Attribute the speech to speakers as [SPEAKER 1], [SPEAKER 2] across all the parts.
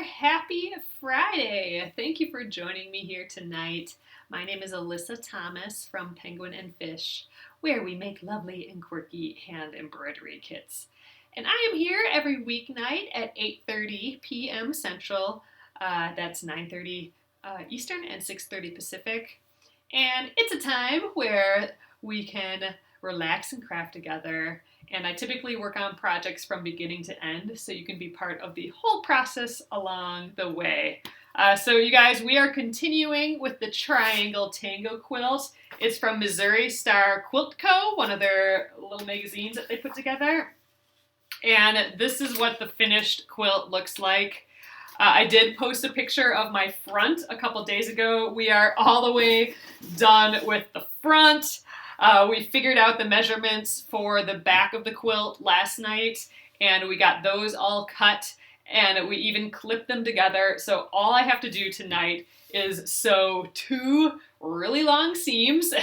[SPEAKER 1] Happy Friday. Thank you for joining me here tonight. My name is Alyssa Thomas from Penguin and Fish, where we make lovely and quirky hand embroidery kits. And I am here every weeknight at 8:30 p.m. Central. That's 9:30 Eastern and 6:30 Pacific. And it's a time where we can relax and craft together. And I typically work on projects from beginning to end, so you can be part of the whole process along the way. So you guys, we are continuing with the Triangle Tango Quilt. It's from Missouri Star Quilt Co., one of their little magazines that they put together. And this is what the finished quilt looks like. I did post a picture of my front a couple days ago. We are all the way done with the front. We figured out the measurements for the back of the quilt last night, and we got those all cut, and we even clipped them together. So all I have to do tonight is sew 2 really long seams,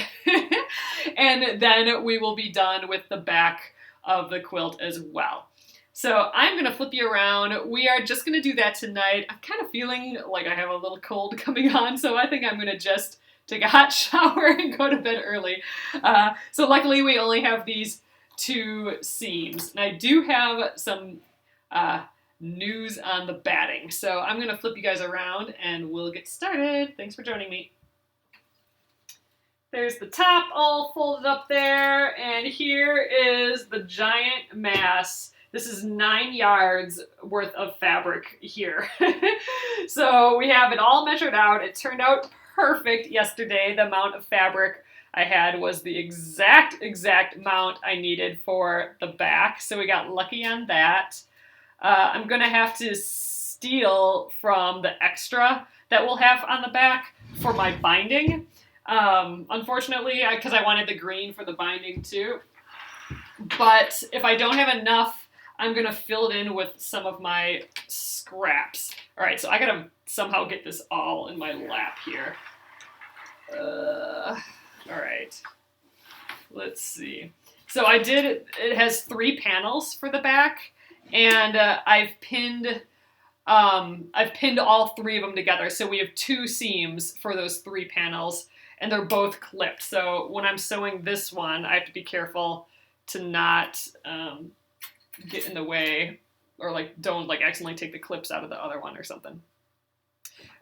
[SPEAKER 1] and then we will be done with the back of the quilt as well. So I'm going to flip you around. We are just going to do that tonight. I'm kind of feeling like I have a little cold coming on, so I think I'm going to just take a hot shower and go to bed early. So luckily we only have these 2 seams. And I do have some news on the batting. So I'm going to flip you guys around and we'll get started. Thanks for joining me. There's the top all folded up there, and here is the giant mass. This is 9 yards worth of fabric here. So we have it all measured out. It turned out perfect yesterday. The amount of fabric I had was the exact amount I needed for the back. So we got lucky on that. I'm going to have to steal from the extra that we'll have on the back for my binding. Unfortunately, because I wanted the green for the binding too. But if I don't have enough, I'm going to fill it in with some of my scraps. All right, so I got to somehow get this all in my lap here. All right, let's see. So it has 3 panels for the back, and I've pinned all 3 of them together. So we have 2 seams for those 3 panels, and they're both clipped. So when I'm sewing this one, I have to be careful to not get in the way, or don't accidentally take the clips out of the other one or something.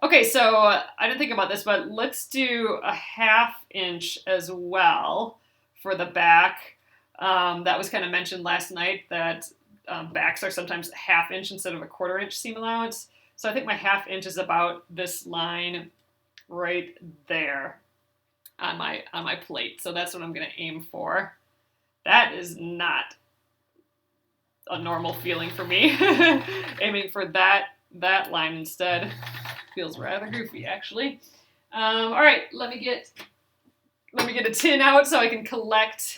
[SPEAKER 1] Okay, so I didn't think about this, but let's do a 1/2 inch as well for the back. That was kind of mentioned last night that backs are sometimes 1/2 inch instead of a 1/4 inch seam allowance. So I think my 1/2 inch is about this line right there on my plate. So that's what I'm going to aim for. That is not a normal feeling for me. Aiming for that line instead feels rather goofy, actually. All right, let me get a tin out so I can collect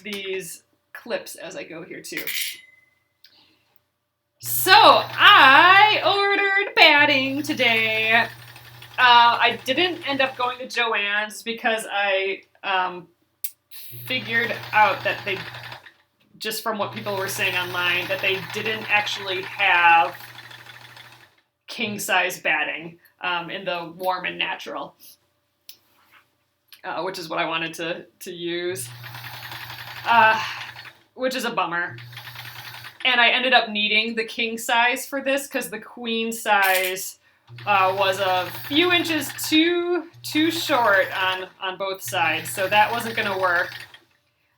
[SPEAKER 1] these clips as I go here too. So I ordered batting today. I didn't end up going to Joann's because I figured out that they, just from what people were saying online, that they didn't actually have king size batting in the warm and natural, which is what I wanted to use, which is a bummer. And I ended up needing the king size for this because the queen size was a few inches too short on both sides, so that wasn't going to work.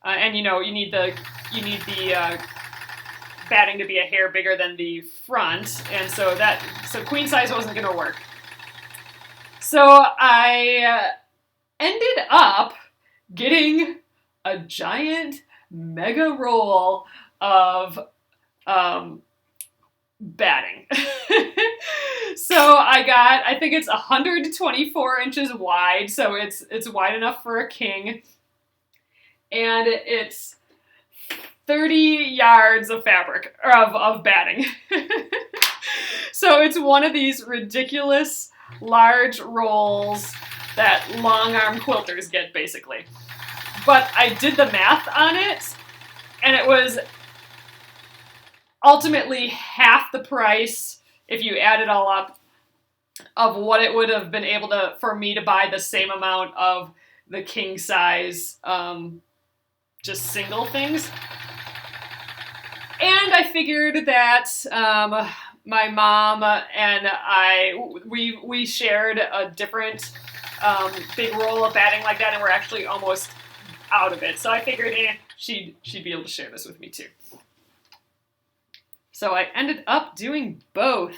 [SPEAKER 1] And you need the batting to be a hair bigger than the front, and so queen size wasn't going to work. So I ended up getting a giant mega roll of batting. So I think it's 124 inches wide, so it's wide enough for a king, and it's 30 yards of fabric, or of batting. So it's one of these ridiculous large rolls that long arm quilters get, basically. But I did the math on it, and it was ultimately half the price, if you add it all up, of what it would have been able to, for me to buy the same amount of the king size, just single things. And I figured that my mom and we shared a different big roll of batting like that, and we're actually almost out of it. So I figured she'd be able to share this with me too. So I ended up doing both.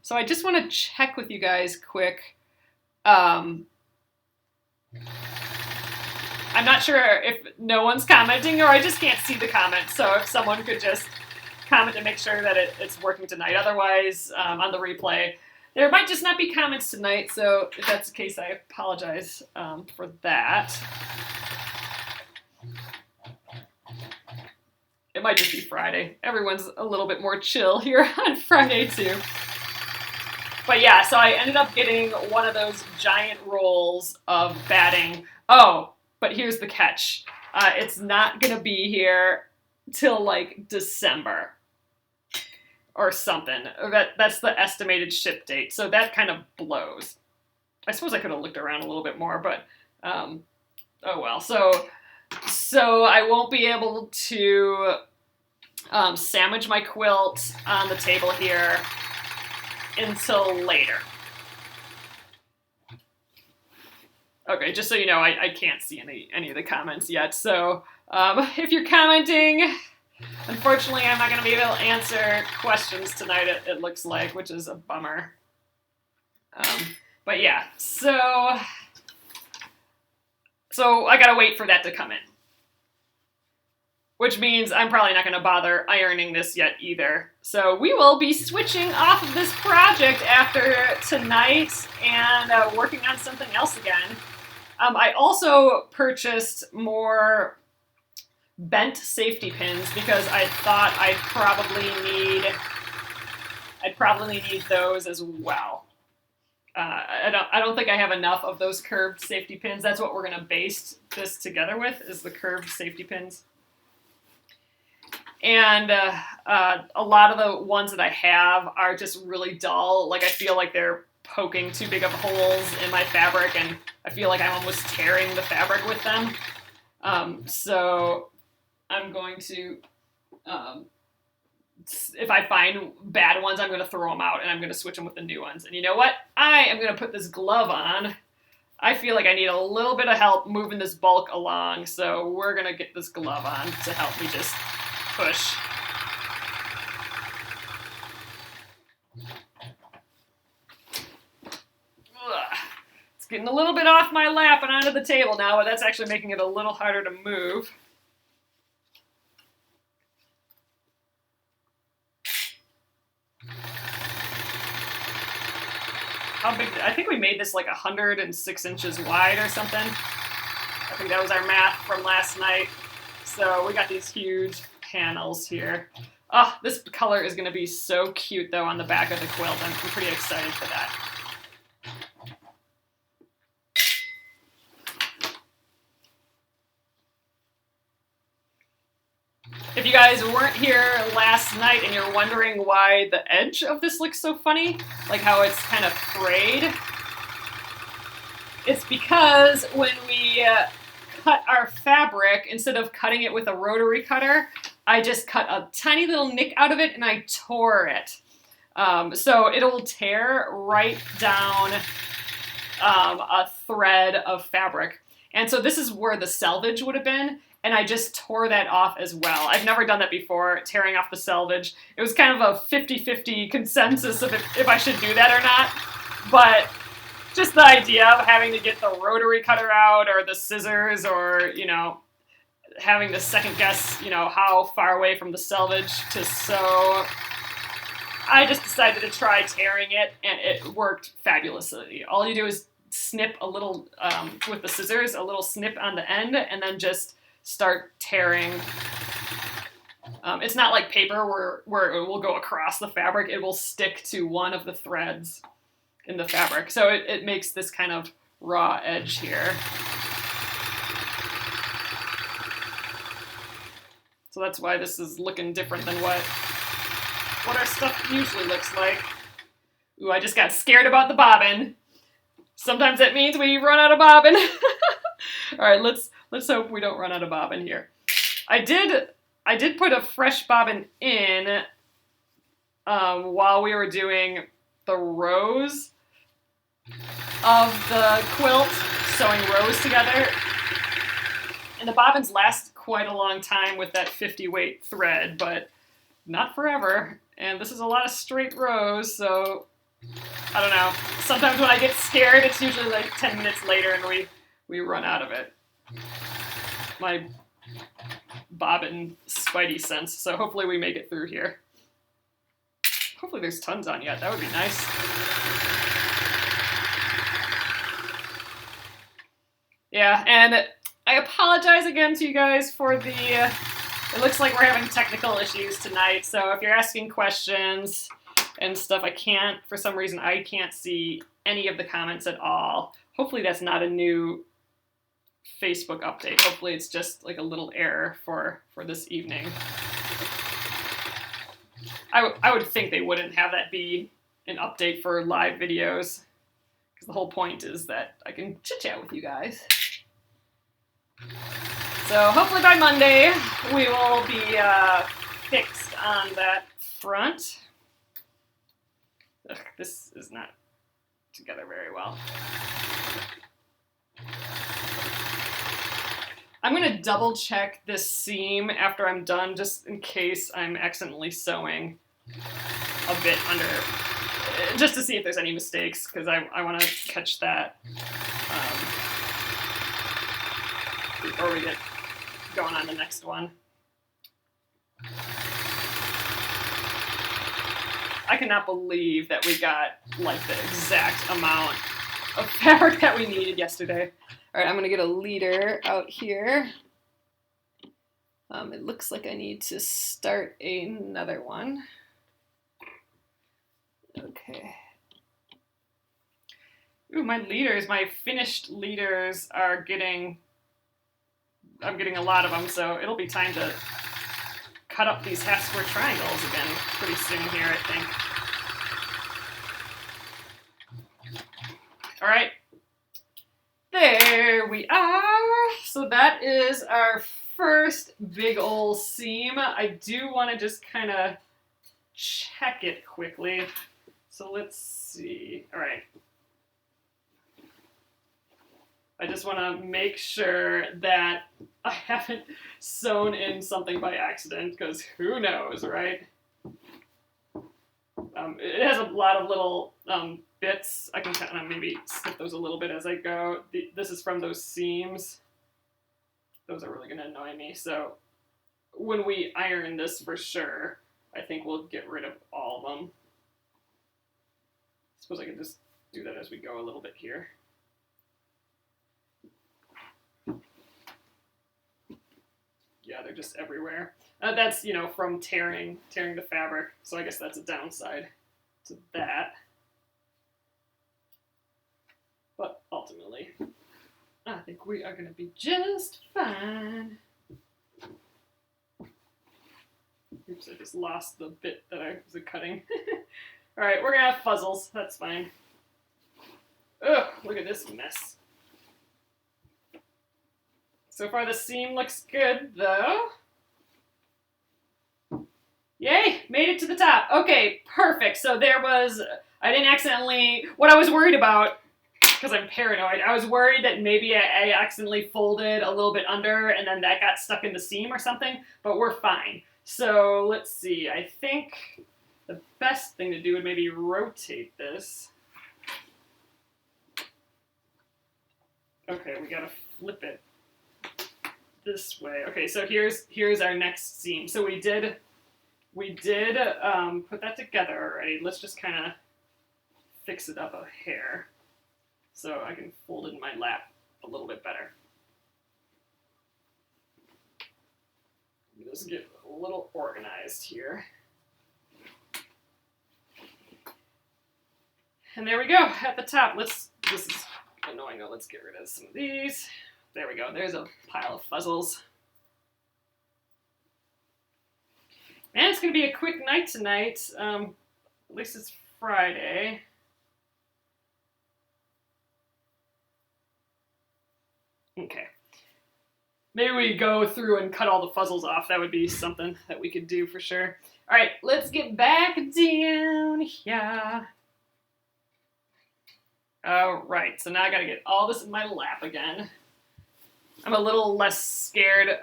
[SPEAKER 1] So I just want to check with you guys quick. I'm not sure if no one's commenting or I just can't see the comments. So if someone could just comment to make sure that it's working tonight. Otherwise, on the replay, there might just not be comments tonight. So if that's the case, I apologize for that. It might just be Friday. Everyone's a little bit more chill here on Friday too. But yeah, so I ended up getting one of those giant rolls of batting. Oh, but here's the catch. It's not going to be here till like December or something. That's the estimated ship date. So that kind of blows. I suppose I could have looked around a little bit more, but oh well. So I won't be able to sandwich my quilt on the table here until later. Okay, just so you know, I can't see any of the comments yet. So if you're commenting, unfortunately, I'm not going to be able to answer questions tonight, it looks like, which is a bummer. But yeah, so I got to wait for that to come in. Which means I'm probably not going to bother ironing this yet either. So we will be switching off of this project after tonight and working on something else again. I also purchased more bent safety pins because I thought I'd probably need those as well. I don't think I have enough of those curved safety pins. That's what we're going to base this together with, is the curved safety pins. And a lot of the ones that I have are just really dull. Like, I feel like they're poking too big of holes in my fabric, and I feel like I'm almost tearing the fabric with them. So I'm going to, if I find bad ones, I'm going to throw them out, and I'm going to switch them with the new ones. And you know what? I am going to put this glove on. I feel like I need a little bit of help moving this bulk along, so we're going to get this glove on to help me just push. It's getting a little bit off my lap and onto the table now, but that's actually making it a little harder to move. How big? I think we made this like 106 inches wide or something. I think that was our math from last night. So we got these huge panels here. Oh, this color is going to be so cute, though, on the back of the quilt. I'm pretty excited for that. If you guys weren't here last night and you're wondering why the edge of this looks so funny, like how it's kind of frayed, it's because when we cut our fabric, instead of cutting it with a rotary cutter, I just cut a tiny little nick out of it and I tore it. So it'll tear right down a thread of fabric. And so this is where the selvage would have been, and I just tore that off as well. I've never done that before, tearing off the selvage. It was kind of a 50-50 consensus of if I should do that or not. But just the idea of having to get the rotary cutter out or the scissors, or, you know, having to second guess, you know, how far away from the selvage to sew. I just decided to try tearing it, and it worked fabulously. All you do is snip a little, with the scissors, a little snip on the end, and then just start tearing. It's not like paper where it will go across the fabric. It will stick to one of the threads in the fabric. So it makes this kind of raw edge here. So that's why this is looking different than what our stuff usually looks like. Ooh, I just got scared about the bobbin. Sometimes that means we run out of bobbin. All right, let's hope we don't run out of bobbin here. I did put a fresh bobbin in while we were doing the rows of the quilt, sewing rows together. And the bobbins last quite a long time with that 50 weight thread, but not forever. And this is a lot of straight rows, so I don't know. Sometimes when I get scared, it's usually like 10 minutes later and we run out of it. My bobbin spidey sense, so hopefully we make it through here. Hopefully there's tons on yet. That would be nice. Yeah, and I apologize again to you guys for the, it looks like we're having technical issues tonight, so if you're asking questions and stuff, for some reason, I can't see any of the comments at all. Hopefully that's not a new Facebook update. Hopefully it's just like a little error for this evening. I would think they wouldn't have that be an update for live videos, because the whole point is that I can chit-chat with you guys. So hopefully by Monday we will be fixed on that front. Ugh, this is not together very well. I'm going to double check this seam after I'm done, just in case I'm accidentally sewing a bit under, just to see if there's any mistakes, because I want to catch that before we get going on the next one. I cannot believe that we got like the exact amount of fabric that we needed yesterday. All right, I'm gonna get a leader out here. It looks like I need to start another one. Okay. Ooh, my finished leaders are I'm getting a lot of them, so it'll be time to cut up these half square triangles again pretty soon here, I think. All right. There we are. So that is our first big old seam. I do want to just kind of check it quickly. So let's see. All right. I just want to make sure that I haven't sewn in something by accident, because who knows, right? It has a lot of little bits. I can kind of maybe snip those a little bit as I go. This is from those seams. Those are really going to annoy me. So when we iron this for sure, I think we'll get rid of all of them. I suppose I can just do that as we go a little bit here. Yeah, they're just everywhere. That's, from tearing the fabric. So I guess that's a downside to that. But ultimately, I think we are going to be just fine. Oops, I just lost the bit that I was cutting. All right, we're going to have fuzzles. That's fine. Ugh, look at this mess. So far the seam looks good, though. Yay, made it to the top. Okay, perfect. So I didn't accidentally, what I was worried about, because I'm paranoid, I was worried that maybe I accidentally folded a little bit under and then that got stuck in the seam or something, but we're fine. So let's see, I think the best thing to do would maybe rotate this. Okay, we gotta flip it this way. Okay, so here's our next seam. So we did put that together already. Let's just kind of fix it up a hair so I can fold it in my lap a little bit better. Let's get a little organized here. And there we go, at the top. This is annoying though. Let's get rid of some of these. There we go, there's a pile of fuzzles. And it's going to be a quick night tonight. At least it's Friday. Okay. Maybe we go through and cut all the fuzzles off. That would be something that we could do for sure. All right, let's get back down here. All right, so now I got to get all this in my lap again. I'm a little less scared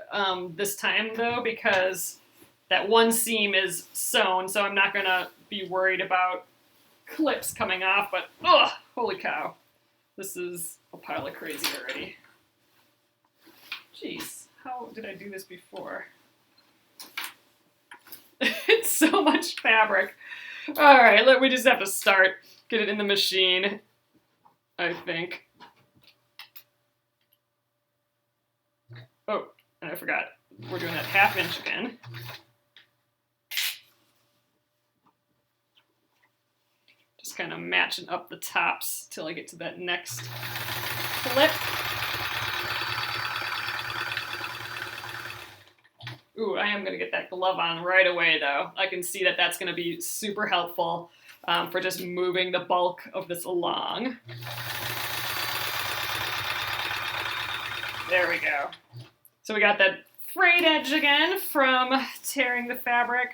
[SPEAKER 1] this time, though, because that one seam is sewn, so I'm not going to be worried about clips coming off, but, oh, holy cow. This is a pile of crazy already. Jeez, how did I do this before? It's so much fabric. All right, we just have to start. Get it in the machine, I think. Oh, and I forgot. We're doing that 1/2 inch again. Just kind of matching up the tops till I get to that next clip. Ooh, I am going to get that glove on right away, though. I can see that that's going to be super helpful for just moving the bulk of this along. There we go. So we got that frayed edge again from tearing the fabric.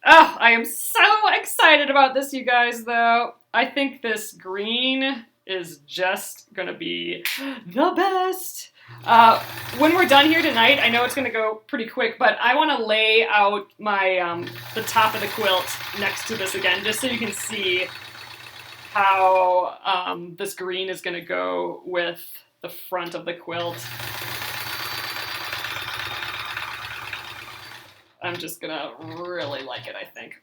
[SPEAKER 1] Oh, I am so excited about this, you guys, though. I think this green is just going to be the best. When we're done here tonight, I know it's going to go pretty quick, but I want to lay out my the top of the quilt next to this again, just so you can see how this green is going to go with the front of the quilt. I'm just going to really like it, I think.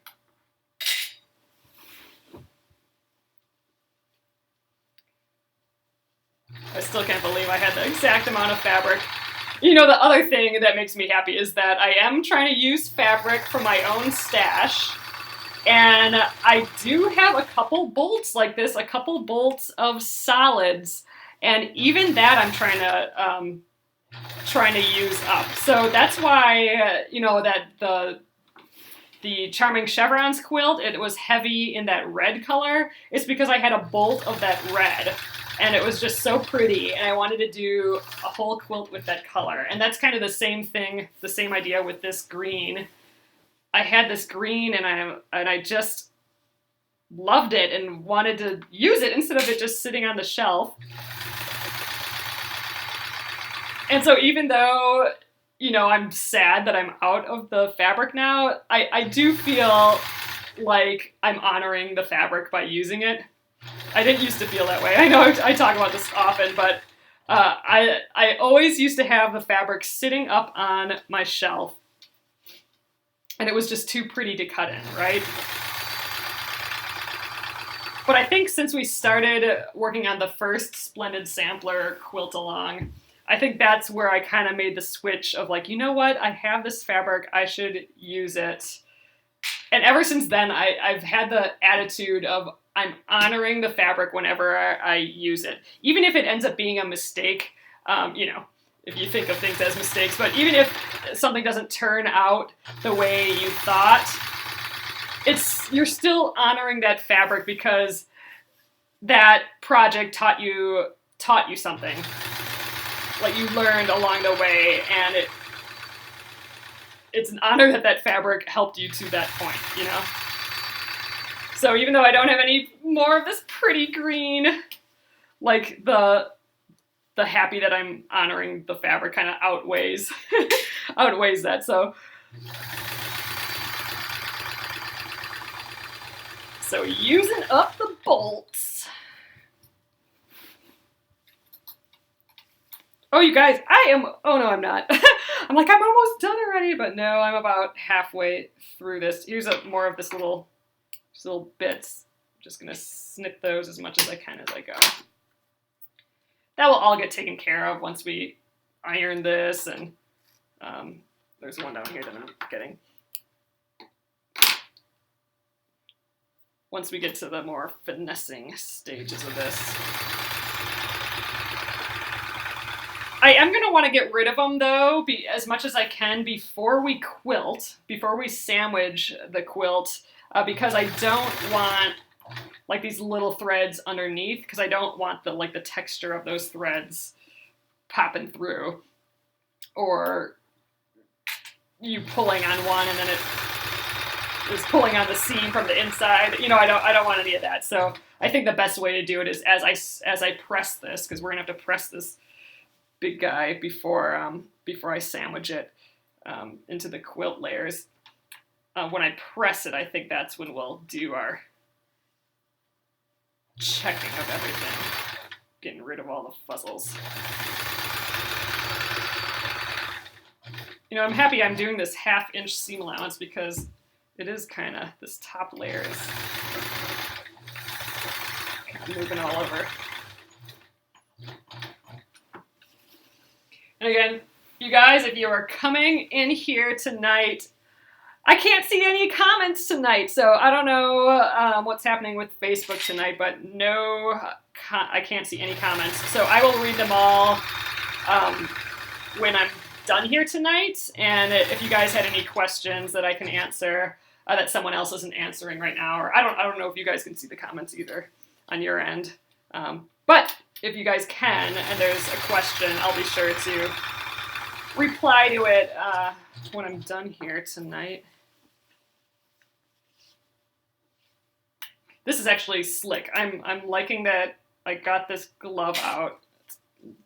[SPEAKER 1] I still can't believe I had the exact amount of fabric. You know, the other thing that makes me happy is that I am trying to use fabric from my own stash. And I do have a couple bolts like this, a couple bolts of solids. And even that I'm trying to use up. So that's why, you know, that the Charming Chevrons quilt, it was heavy in that red color. It's because I had a bolt of that red. And it was just so pretty, and I wanted to do a whole quilt with that color. And that's kind of the same thing, the same idea with this green. I had this green, and I just loved it and wanted to use it instead of it just sitting on the shelf. And so even though, you know, I'm sad that I'm out of the fabric now, I do feel like I'm honoring the fabric by using it. I didn't used to feel that way. I know I talk about this often, but I always used to have the fabric sitting up on my shelf, and it was just too pretty to cut in, right? But I think since we started working on the first Splendid Sampler quilt along, I think that's where I kind of made the switch of like, you know what, I have this fabric, I should use it. And ever since then, I've had the attitude of I'm honoring the fabric whenever I use it. Even if it ends up being a mistake, you know, if you think of things as mistakes, but even if something doesn't turn out the way you thought, you're still honoring that fabric because that project taught you something. Like you learned along the way, and it's an honor that fabric helped you to that point, you know? So even though I don't have any more of this pretty green, like the happy that I'm honoring the fabric kind of outweighs that. So using up the bolts. Oh, you guys, oh no, I'm not. I'm like, I'm almost done already, but no, I'm about halfway through this. Here's more of this little bits. I'm just gonna snip those as much as I can as I go. That will all get taken care of once we iron this, and there's one down here that I'm getting. Once we get to the more finessing stages of this. I am going to want to get rid of them, though, as much as I can before we sandwich the quilt, because I don't want like these little threads underneath, because I don't want the texture of those threads popping through, or you pulling on one and then it is pulling on the seam from the inside. You know, I don't want any of that. So I think the best way to do it is as I press this, because we're gonna have to press this big guy before I sandwich it into the quilt layers. When I press it, I think that's when we'll do our checking of everything, getting rid of all the fuzzles. You know, I'm happy I'm doing this 1/2 inch seam allowance, because it is kind of, this top layer is kind of moving all over. And again, you guys, if you are coming in here tonight, I can't see any comments tonight, so I don't know what's happening with Facebook tonight, but I can't see any comments. So I will read them all when I'm done here tonight, and if you guys had any questions that I can answer that someone else isn't answering right now, or I don't know if you guys can see the comments either on your end, but if you guys can, and there's a question, I'll be sure to reply to it when I'm done here tonight. This is actually slick. I'm liking that I got this glove out. It's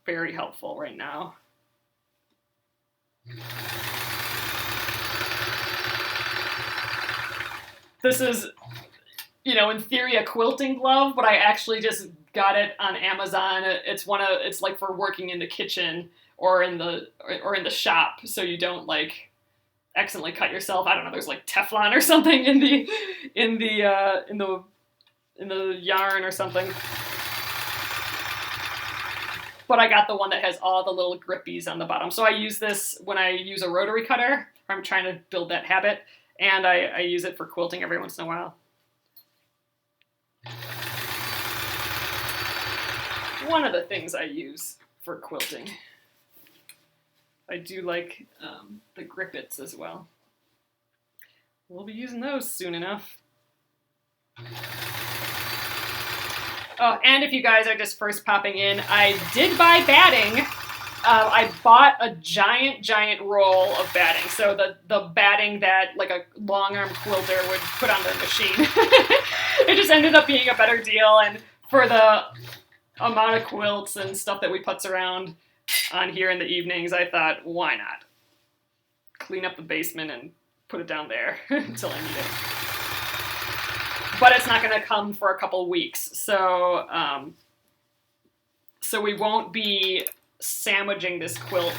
[SPEAKER 1] very helpful right now. This is, you know, in theory a quilting glove, but I actually just got it on Amazon. It's like for working in the kitchen or in the shop, so you don't like accidentally cut yourself. I don't know. There's like Teflon or something in the yarn or something. But I got the one that has all the little grippies on the bottom. So I use this when I use a rotary cutter. I'm trying to build that habit, and I use it for quilting every once in a while. One of the things I use for quilting. I do like the grippets as well. We'll be using those soon enough. Oh, and if you guys are just first popping in, I did buy batting. I bought a giant roll of batting. So the batting that like a long arm quilter would put on the machine. It just ended up being a better deal, and for the amount of quilts and stuff that we putz around on here in the evenings, I thought, why not? Clean up the basement and put it down there until I need it. But it's not going to come for a couple weeks, so we won't be sandwiching this quilt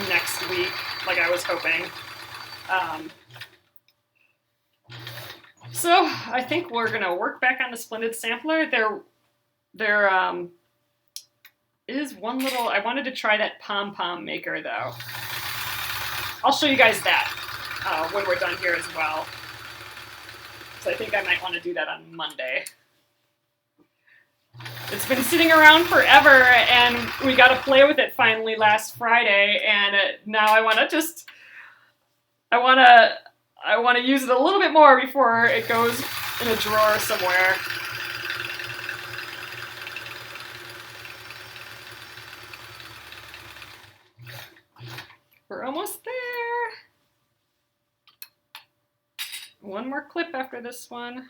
[SPEAKER 1] next week like I was hoping. So I think we're going to work back on the Splendid Sampler. There is one little, I wanted to try that pom-pom maker though. I'll show you guys that when we're done here as well. So I think I might want to do that on Monday. It's been sitting around forever, and we got to play with it finally last Friday, and now I want to use it a little bit more before it goes in a drawer somewhere. We're almost there. One more clip after this one.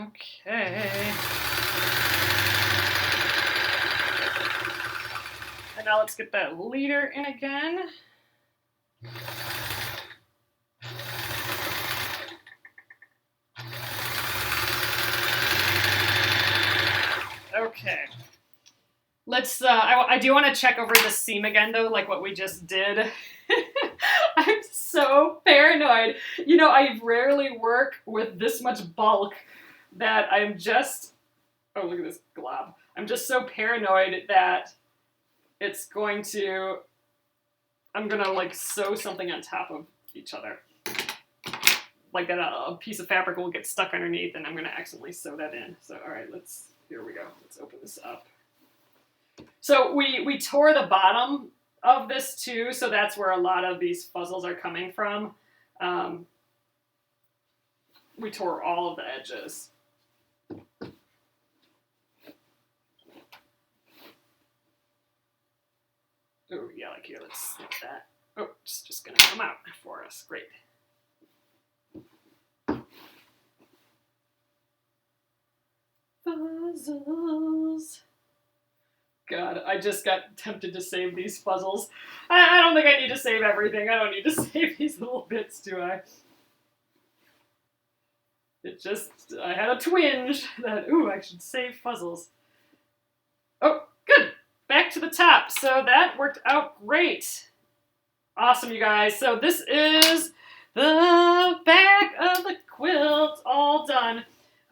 [SPEAKER 1] Okay. And now let's get that leader in again. Okay. Let's, I do want to check over the seam again though, like what we just did. I'm so paranoid. You know, I rarely work with this much bulk that I'm just, oh, look at this glob. I'm just so paranoid that it's going to
[SPEAKER 2] I'm gonna like sew something on top of each other. Like that a piece of fabric will get stuck underneath and I'm gonna accidentally sew that in. So all right, here we go. Let's open this up. So we tore the bottom of this too, so that's where a lot of these fuzzles are coming from. We tore all of the edges. Oh yeah, like here, let's snip that. Oh, it's just gonna come out for us. Great. Puzzles. God, I just got tempted to save these puzzles. I don't think I need to save everything. I don't need to save these little bits, do I? I had a twinge that, ooh, I should save puzzles. Oh, good. Back to the top. So that worked out great. Awesome, you guys. So this is the back of the quilt all done.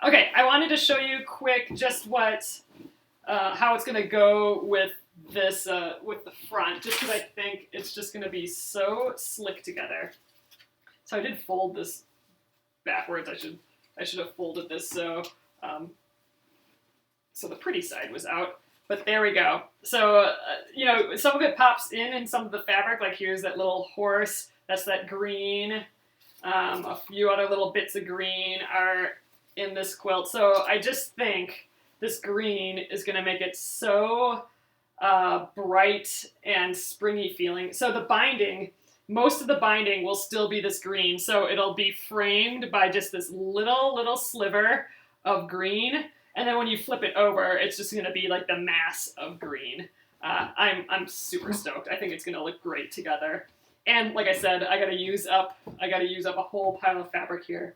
[SPEAKER 2] Okay, I wanted to show you quick just how it's going to go with this, with the front, just because I think it's just going to be so slick together. So I did fold this backwards. I should have folded this so the pretty side was out. But there we go. So, some of it pops in some of the fabric. Like here's that little horse. That's that green. A few other little bits of green are in this quilt. So I just think this green is going to make it so bright and springy feeling. So the binding, most of the binding will still be this green. So it'll be framed by just this little sliver of green. And then when you flip it over, it's just going to be like the mass of green. I'm super stoked. I think it's going to look great together. And like I said, I got to use up a whole pile of fabric here.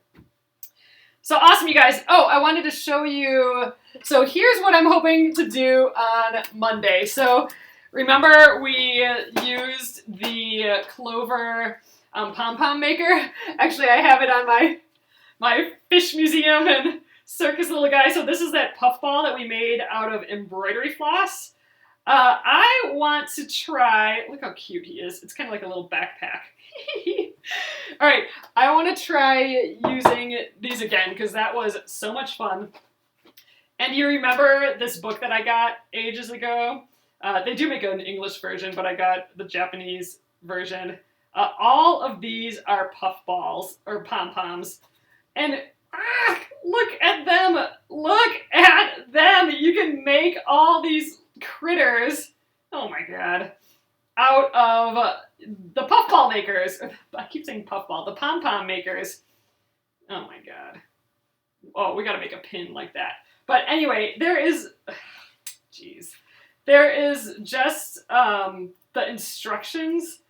[SPEAKER 2] So awesome, you guys. Oh, I wanted to show you. So here's what I'm hoping to do on Monday. So remember we used the Clover pom-pom maker. Actually, I have it on my fish museum and circus little guy. So this is that puffball that we made out of embroidery floss. I want to try, look how cute he is. It's kind of like a little backpack. All right, I want to try using these again because that was so much fun. And you remember this book that I got ages ago? They do make an English version, but I got the Japanese version. All of these are puffballs or pom-poms. And look at them. Look at them. You can make all these critters, oh my god, out of the puffball makers. I keep saying puffball, the pom-pom makers. Oh my god. Oh, we gotta make a pin like that. But anyway, there is just the instructions.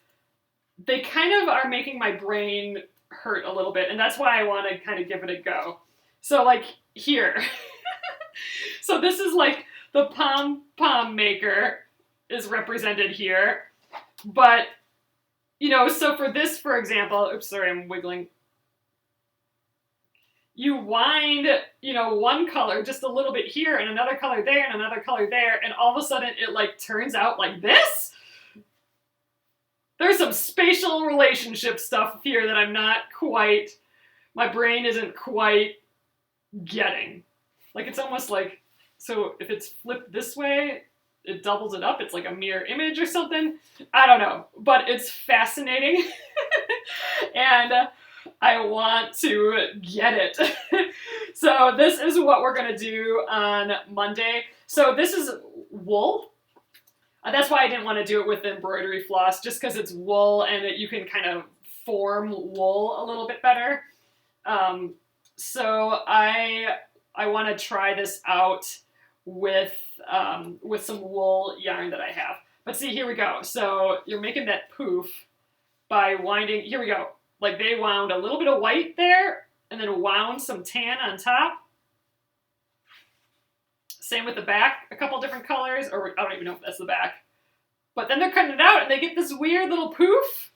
[SPEAKER 2] They kind of are making my brain hurt a little bit, and that's why I want to kind of give it a go. So like here. So this is like the pom-pom maker is represented here. But, so for this, for example, oops, sorry, I'm wiggling. You wind, one color just a little bit here and another color there and another color there, and all of a sudden it like turns out like this. There's some spatial relationship stuff here that my brain isn't quite getting. Like it's almost like, so if it's flipped this way, it doubles it up. It's like a mirror image or something. I don't know, but it's fascinating. And I want to get it. So this is what we're going to do on Monday. So this is wool. That's why I didn't want to do it with embroidery floss, just because it's wool and you can kind of form wool a little bit better. So I want to try this out with some wool yarn that I have. But see, here we go. So you're making that poof by winding. Here we go. Like they wound a little bit of white there and then wound some tan on top. Same with the back, a couple different colors, or I don't even know if that's the back. But then they're cutting it out and they get this weird little poof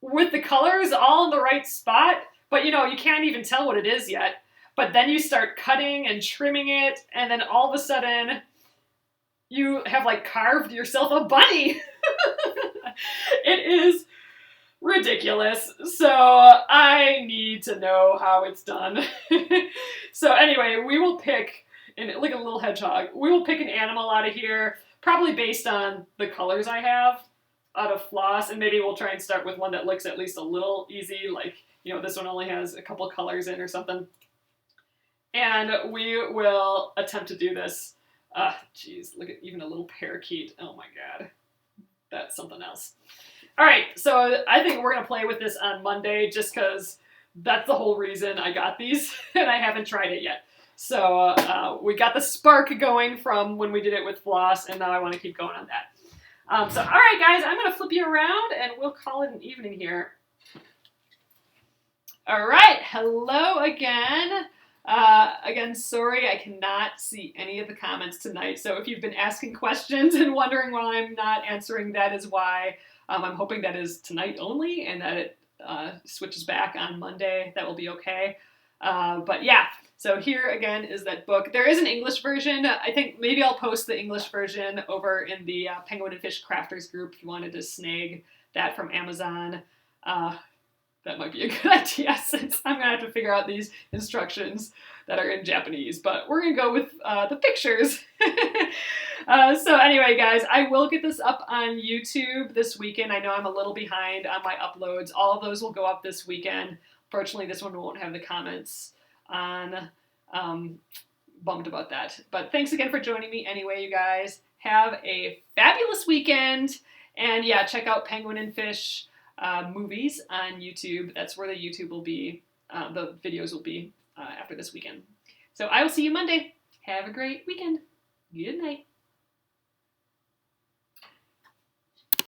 [SPEAKER 2] with the colors all in the right spot. But you can't even tell what it is yet. But then you start cutting and trimming it, and then all of a sudden, you have like carved yourself a bunny. It is ridiculous. So I need to know how it's done. So anyway, we will pick, like a little hedgehog, we will pick an animal out of here, probably based on the colors I have out of floss, and maybe we'll try and start with one that looks at least a little easy, like, you know, this one only has a couple colors in or something. And we will attempt to do this. Geez, look at even a little parakeet. Oh my god. That's something else. Alright, so I think we're going to play with this on Monday just because that's the whole reason I got these, and I haven't tried it yet. So we got the spark going from when we did it with floss, and now I want to keep going on that. So alright guys, I'm going to flip you around, and we'll call it an evening here. Alright, hello again. Again, sorry I cannot see any of the comments tonight, so if you've been asking questions and wondering why I'm not answering, that is why. I'm hoping that is tonight only and that it switches back on Monday. That will be okay. But yeah, so here again is that book. There is an English version. I think maybe I'll post the English version over in the Penguin and Fish Crafters group if you wanted to snag that from Amazon. That might be a good idea since I'm going to have to figure out these instructions that are in Japanese. But we're going to go with the pictures. So anyway, guys, I will get this up on YouTube this weekend. I know I'm a little behind on my uploads. All of those will go up this weekend. Fortunately, this one won't have the comments on. Bummed about that. But thanks again for joining me anyway, you guys. Have a fabulous weekend. And yeah, check out Penguin and Fish movies on YouTube. That's where the YouTube will be, the videos will be after this weekend. So I will see you Monday. Have a great weekend. Good night.